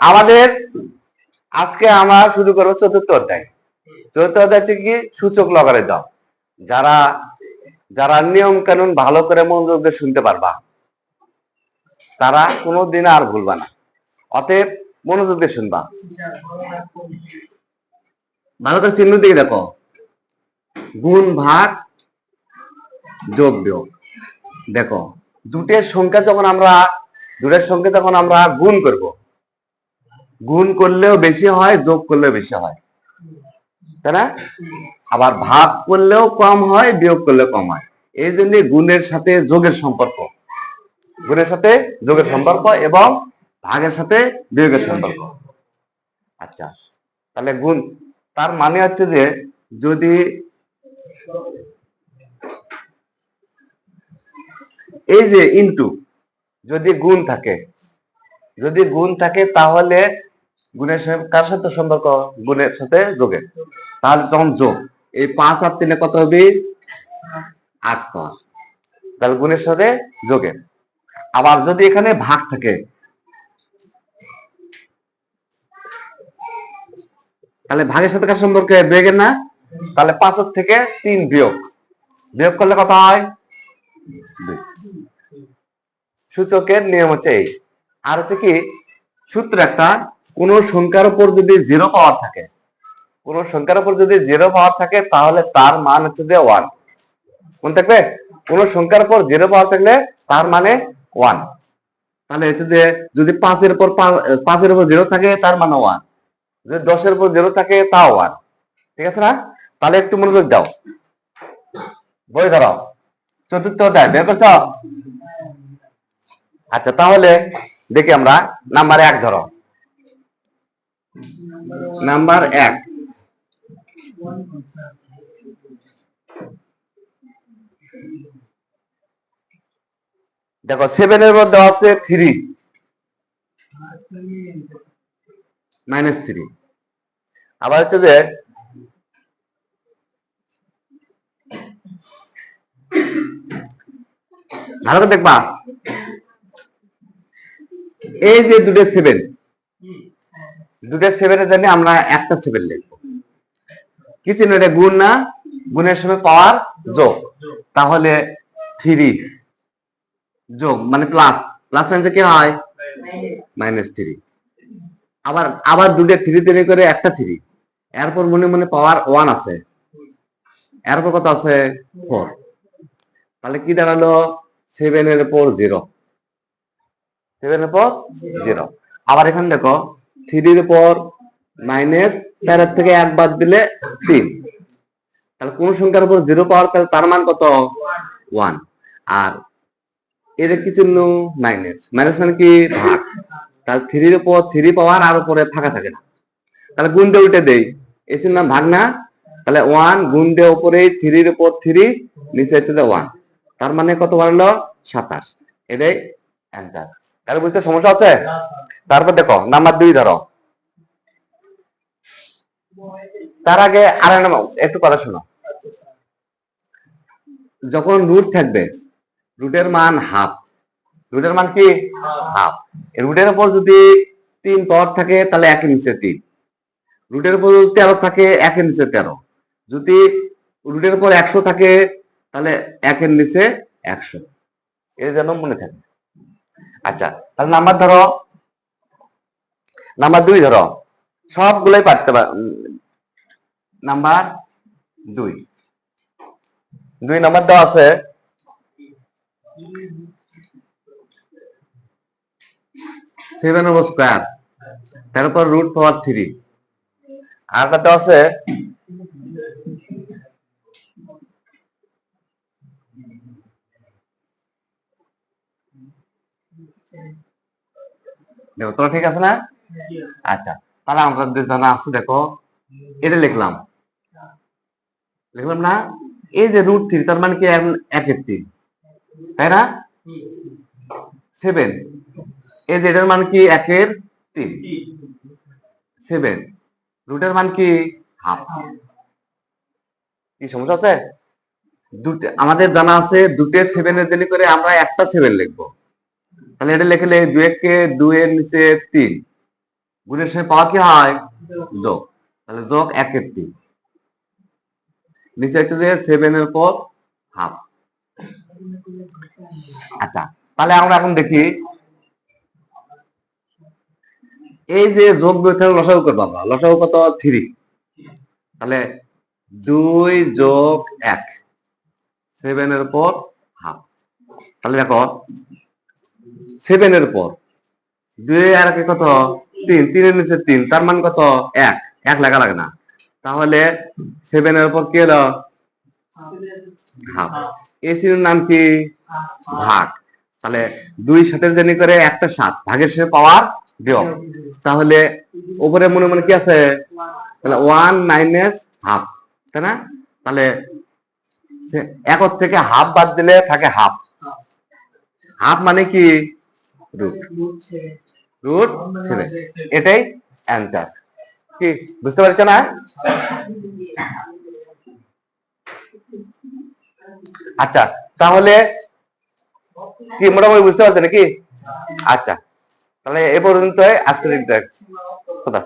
আমাদের আজকে আমরা শুরু করবো চতুর্থ অধ্যায়। চতুর্থ অধ্যায় হচ্ছে কি সূচক লগারিদম। যারা যারা নিয়ম কানুন ভালো করে মনোযোগ দিয়ে শুনতে পারবা তারা কোনোদিন আর ভুলবা না। অতএব মনোযোগ দিয়ে শুনবা। ভালো করে চিহ্ন দিকে দেখো, গুণ ভাগ যোগ বিয়োগ। দেখো দুটের সংখ্যা যখন আমরা গুণ করব, গুণ করলেও বেশি হয়, যোগ করলেও বেশি হয়, তাই না? আবার ভাগ করলেও কম হয়, বিয়োগ করলেও কম হয়। এই জন্য গুণের সাথে যোগের সম্পর্ক, এবং ভাগের সাথে বিয়োগের সম্পর্ক। আচ্ছা, তাহলে গুণ তার মানে হচ্ছে যে যদি এই যে ইনটু যদি গুণ থাকে তাহলে গুণের সাথে কার সাথে সম্পর্ক? গুণের সাথে যোগের। তাহলে তখন যোগ, এই 5 আর 3 কত হবে? 8 পাওয়া। তাহলে গুণের সাথে যোগের। আবার যদি এখানে ভাগ থাকে তাহলে ভাগের সাথে কার সম্পর্কে? বিয়োগের না? তাহলে 5 থেকে 3 বিয়োগ করলে কত হয়? 2। সূচকের নিয়ম হচ্ছে এই। আর হচ্ছে কি সূত্র একটা, কোন সংখ্যার উপর যদি 0 পাওয়ার থাকে, তাহলে তার মান হচ্ছে যে 1। কোন থাকবে? কোন সংখ্যার উপর 0 পাওয়ার থাকলে তার মানে 1। তাহলে হচ্ছে যে যদি 5 এর উপর 0 থাকে তার মানে 1, যদি 10 এর উপর 0 থাকে তাও 1। ঠিক আছে না? তাহলে একটু মনোযোগ দাও, বই ধরো, চতুর্থ অধ্যায় বের করছ? আচ্ছা, তাহলে দেখি আমরা নাম্বার 1 ধরো। নাম্বার 1, দেখো 7 এর মধ্যে আছে 3 -3। আবার হচ্ছে যে ভালো করে দেখবা, এই যে দুটো 7 এর জন্য আমরা একটা 7 লিখবো। কি চিহ্ন? এটা গুণ না? গুণের সময় পাওয়ার যোগ, তাহলে 3 যোগ মানে প্লাস মানে কি হয়? -3। আবার দুটো 3 করে একটা 3, এরপর মনে মনে পাওয়ার 1 আছে, এরপর কত আছে? 4। তাহলে কি দাঁড়ালো? 7 এর উপর 0। আবার এখানে দেখো 3 এর উপর -4 থেকে 1 বাদ দিলে 3। তাহলে কোন সংখ্যার উপর 0 পাওয়ার তার মান কত? 1। আর এর কি চিহ্ন? মাইনাস মানে কি? ভাগ। তাহলে 3 এর উপর 3 পাওয়ার আর উপরে ফাঁকা থাকে না, তাহলে গুণ দিয়ে উল্টে দেই, এই চিহ্ন ভাগ না? তাহলে 1 গুণ দিয়ে উপরে 3 এর উপর 3, নিচে হচ্ছে 1, তার মানে কত বাড়লো? 27। এটাই অ্যান্সার। তাহলে বুঝতে সমস্যা আছে? তারপর দেখো নাম্বার 2 ধরো। তার আগে আর একটু কথা শোনো। যখন রুট থাকবে, রুটের মান হাফ। রুটের মান কি? হাফ। রুটের উপর যদি 3 পাওয়ার থাকে তাহলে 1 এর নিচে 3। রুটের উপর 13 থাকে 1 এর নিচে 13। যদি রুটের উপর 100 থাকে তাহলে 1 এর নিচে 100। এই যেন মনে থাকে। আচ্ছা, তাহলে নাম্বার 2 ধরো, সবগুলোই পারতে পার। নাম্বার 2 নাম্বার দেওয়া আছে 7 হোল স্কয়ার, তারপর রুট পাওয়ার 3। আর একটা দেওয়া আছে দেখো, তোমরা ঠিক আছে না? আচ্ছা, তাহলে আমরা জানা আছে, দেখো এটা লিখলাম না? এই যে রুট 3 তার মানে কি? 1 এর 3, তাই না? 7 এই যে এটার মান কি? 1 এর 3। 7 রুটের মান কি? হাফ। কি সমস্যা আছে? আমাদের জানা আছে দুটো 7 এর জন্য করে আমরা একটা 7 লিখবো। তাহলে এটা লিখলে 2 কে 2 এর নিচে 3, গুণের সময় পাওয়ার কি হয় যোগ, তাহলে যোগ 1/3। নিচে হচ্ছে যে 7 এর উপর হাফ। আচ্ছা, তাহলে আমরা এখন দেখি এই যে যোগ লসাগু করবো আমরা, লসাগু কত 3, তাহলে 2 যোগ 1, 7 এর উপর হাফ। তাহলে দেখো 7 এর উপর 2 আর 1 কত 3, 3 এর নিচে 3, তার মান কত 1, 1 লেখা লাগে না। তাহলে 7 এর উপর কি হলো হাফ। এই চিহ্নের নাম কি ভাগ। তাহলে 2 7 জানি করে একটা 7, ভাগের শেষে পাওয়ার বিয়োগ, তাহলে উপরে মনে মনে কি আছে, তাহলে 1 মাইনাস হাফ, তাই না? তাহলে 1 থেকে হাফ বাদ দিলে থাকে হাফ। হাফ মানে কি রুট 7, এটাই অ্যান্সার। কি বুঝতে পারছো না? আচ্ছা, তাহলে কি মোটামুটি বুঝতে পারছো নাকি? আচ্ছা, তাহলে এ পর্যন্ত আজকের কথা।